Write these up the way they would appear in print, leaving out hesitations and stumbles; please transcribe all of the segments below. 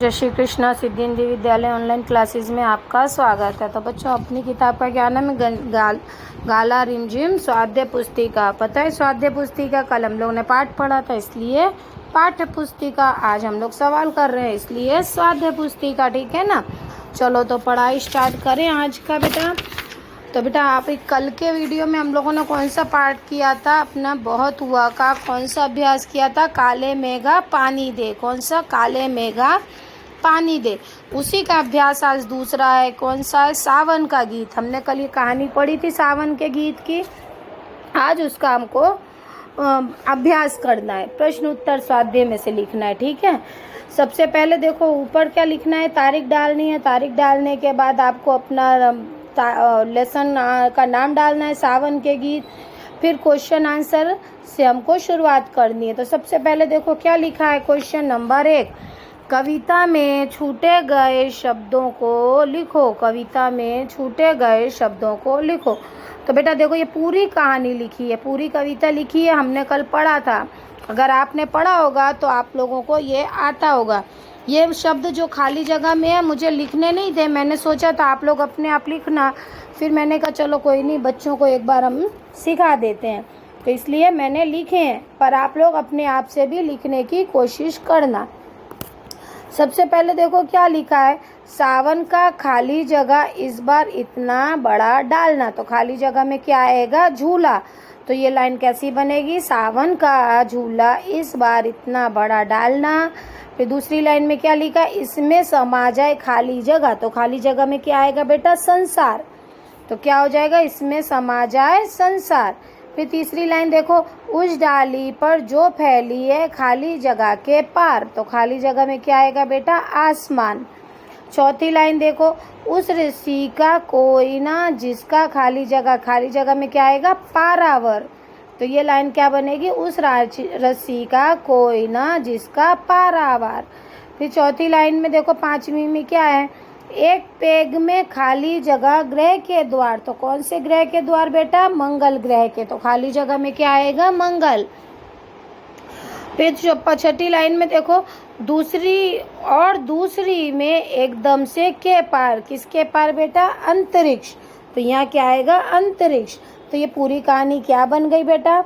जय श्री कृष्णा। सिद्धि हिंदी विद्यालय online classes में आपका स्वागत है। तो बच्चों, अपनी किताब का क्या नाम है? गाला रिमझिम स्वाध्याय पुस्तिका। पता है स्वाध्याय पुस्तिका कल हम लोगों ने पाठ पढ़ा था, इसलिए पाठ्य पुस्तिका। आज हम लोग सवाल कर रहे हैं, इसलिए स्वाध्याय पुस्तिका। ठीक है ना? चलो तो पढ़ाई स्टार्ट करें आज का बेटा। तो बेटा, आप एक कल के वीडियो में हम लोगों ने कौन सा पाठ किया था? अपना बहुत हुआ का कौन सा अभ्यास किया था? काले मेघा पानी दे। कौन सा? काले मेघा पानी दे। उसी का अभ्यास आज दूसरा है। कौन सा है? सावन का गीत। हमने कल ये कहानी पढ़ी थी सावन के गीत की। आज उसका हमको अभ्यास करना है। प्रश्न उत्तर स्वाध्याय में से लिखना है। ठीक है? सबसे पहले देखो ऊपर क्या लिखना है, तारीख डालनी है। तारीख डालने के बाद आपको अपना लेसन का नाम डालना है, सावन के गीत। फिर क्वेश्चन आंसर से हमको शुरुआत करनी है। तो सबसे पहले देखो क्या लिखा है। क्वेश्चन नंबर 1, कविता में छूटे गए शब्दों को लिखो। कविता में छूटे गए शब्दों को लिखो। तो बेटा देखो, ये पूरी कहानी लिखी है, पूरी कविता लिखी है। हमने कल पढ़ा था। अगर आपने पढ़ा होगा तो आप लोगों को ये आता होगा। ये शब्द जो खाली जगह में है, मुझे लिखने नहीं थे। मैंने सोचा था आप लोग अपने आप लिखना। फिर मैंने कहा चलो कोई नहीं, बच्चों को एक बार हम सिखा देते हैं, तो इसलिए मैंने लिखे हैं। पर आप लोग अपने आप से भी लिखने की कोशिश करना। सबसे पहले देखो क्या लिखा है। सावन का खाली जगह इस बार इतना बड़ा डालना। तो खाली जगह में क्या आएगा? झूला। तो ये लाइन कैसी बनेगी? सावन का झूला इस बार इतना बड़ा डालना। फिर दूसरी लाइन में क्या लिखा? इसमें समा जाए खाली जगह। तो खाली जगह में क्या आएगा बेटा? संसार। तो क्या हो जाएगा? इसमें समा जाए संसार। फिर तीसरी लाइन देखो, उस डाली पर जो फैली है खाली जगह के पार। तो खाली जगह में क्या आएगा बेटा? आसमान। चौथी लाइन देखो, उस रस्सी का कोई ना जिसका खाली जगह में क्या आएगा? पारावर। तो ये लाइन क्या बनेगी? उस रस्सी का कोई ना जिसका पारावार। फिर चौथी लाइन में देखो, पांचवी में क्या है? एक पेग में खाली जगह ग्रह के द्वार। तो कौन से ग्रह के द्वार बेटा? मंगल ग्रह के। तो खाली जगह में क्या आएगा? मंगल। फिर छठी लाइन में देखो, दूसरी में एकदम से के पार। किसके पार बेटा? अंतरिक्ष। तो यहाँ क्या आएगा? अंतरिक्ष। तो ये पूरी कहानी क्या बन गई बेटा?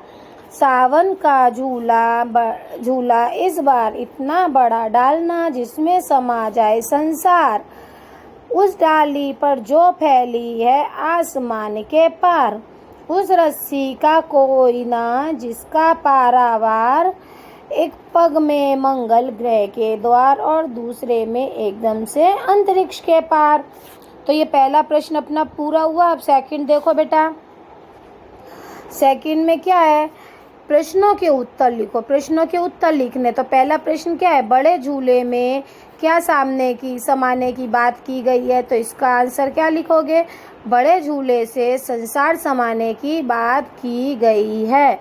सावन का झूला इस बार इतना बड़ा डालना जिसमें समा जाए संसार। उस डाली पर जो फैली है आसमान के पार। उस रस्सी का कोई ना जिसका पारावार। एक पग में मंगल ग्रह के द्वार और दूसरे में एकदम से अंतरिक्ष के पार। तो ये पहला प्रश्न अपना पूरा हुआ। अब सेकंड देखो बेटा। सेकंड में क्या है? प्रश्नों के उत्तर लिखो। प्रश्नों के उत्तर लिखने। तो पहला प्रश्न क्या है? बड़े झूले में क्या समाने की बात की गई है? तो इसका आंसर क्या लिखोगे? बड़े झूले से संसार समाने की बात की गई है।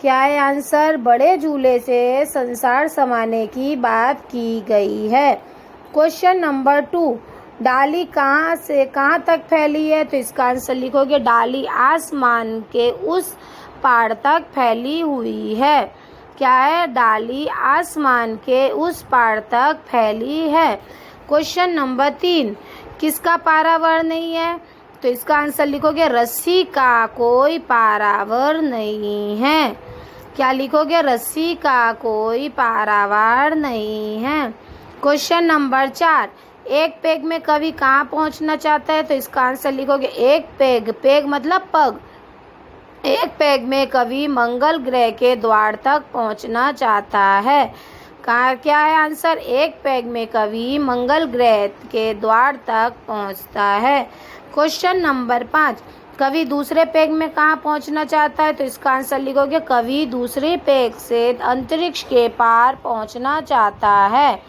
क्या है आंसर? बड़े झूले से संसार समाने की बात की गई है। क्वेश्चन नंबर 2, डाली कहाँ से कहाँ तक फैली है? तो इसका आंसर लिखोगे, डाली आसमान के उस पार तक फैली हुई है। क्या है? डाली आसमान के उस पार तक फैली है। क्वेश्चन नंबर 3, किसका पारावर नहीं है? तो इसका आंसर लिखोगे, रस्सी का कोई पारावर नहीं है। क्या लिखोगे? रस्सी का कोई पारावार नहीं है। क्वेश्चन नंबर 4, एक पेग में कवि कहाँ पहुँचना चाहता है? तो इसका आंसर लिखोगे, एक पेग मतलब पग। एक पेग में कवि मंगल ग्रह के द्वार तक पहुँचना चाहता है। कहाँ क्या है आंसर? एक पेग में कवि मंगल ग्रह के द्वार तक पहुँचता है। क्वेश्चन नंबर 5, कवि दूसरे पेग में कहाँ पहुँचना चाहता है? तो इसका आंसर लिखोगे, कवि दूसरे पेग से अंतरिक्ष के पार पहुँचना चाहता है।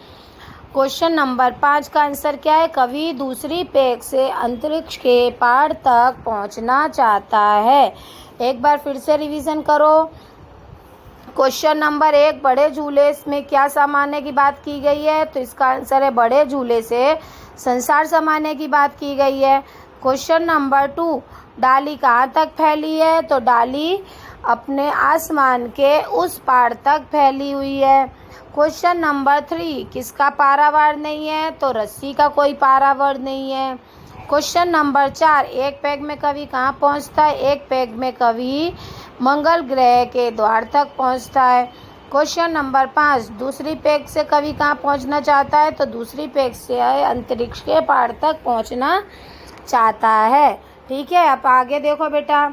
क्वेश्चन नंबर 5 का आंसर क्या है? कवि दूसरी पेग से अंतरिक्ष के पार तक पहुँचना चाहता है। एक बार फिर से रिवीजन करो। क्वेश्चन नंबर 1, बड़े झूले में क्या समाने की बात की गई है? तो इसका आंसर है, बड़े झूले से संसार समाने की बात की गई है। क्वेश्चन नंबर 2, डाली कहाँ तक फैली है? तो डाली अपने आसमान के उस पार तक फैली हुई है। क्वेश्चन नंबर 3, किसका पारावार नहीं है? तो रस्सी का कोई पारावार नहीं है। क्वेश्चन नंबर 4, एक पैग में कवि कहाँ पहुँचता है? एक पैग में कवि मंगल ग्रह के द्वार तक पहुँचता है। क्वेश्चन नंबर 5, दूसरी पैग से कवि कहाँ पहुँचना चाहता है? तो दूसरी पैग से अंतरिक्ष के पार तक पहुँचना चाहता है। ठीक है, अब आगे देखो बेटा,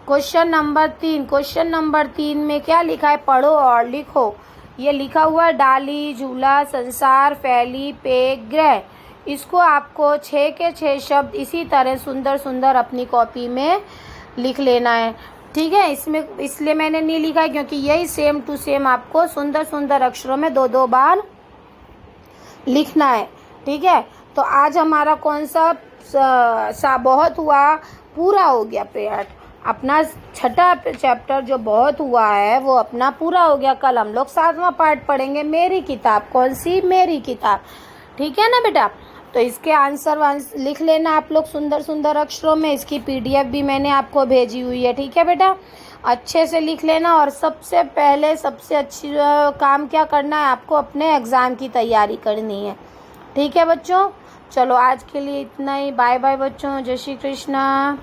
क्वेश्चन नंबर 3। क्वेश्चन नंबर 3 में क्या लिखा है? पढ़ो और लिखो। ये लिखा हुआ है डाली, झूला, संसार, फैली, पेग, ग्रह। इसको आपको 6 के 6 शब्द इसी तरह सुंदर सुंदर अपनी कॉपी में लिख लेना है। ठीक है, इसमें इसलिए मैंने नहीं लिखा है क्योंकि यही सेम टू सेम आपको सुंदर सुंदर अक्षरों में 2-2 बार लिखना है। ठीक है, तो आज हमारा कौन सा बहुत हुआ पूरा हो गया पार्ट। अपना छठा चैप्टर जो बहुत हुआ है वो अपना पूरा हो गया। कल हम लोग 7वां पार्ट पढ़ेंगे, मेरी किताब। कौन सी? मेरी किताब। ठीक है ना बेटा? तो इसके आंसर लिख लेना आप लोग सुंदर सुंदर अक्षरों में। इसकी PDF भी मैंने आपको भेजी हुई है। ठीक है बेटा, अच्छे से लिख लेना। और सबसे पहले सबसे अच्छी काम क्या करना है आपको? अपने एग्ज़ाम की तैयारी करनी है। ठीक है बच्चों, चलो आज के लिए इतना ही। बाय बाय बच्चों, जय श्री कृष्णा।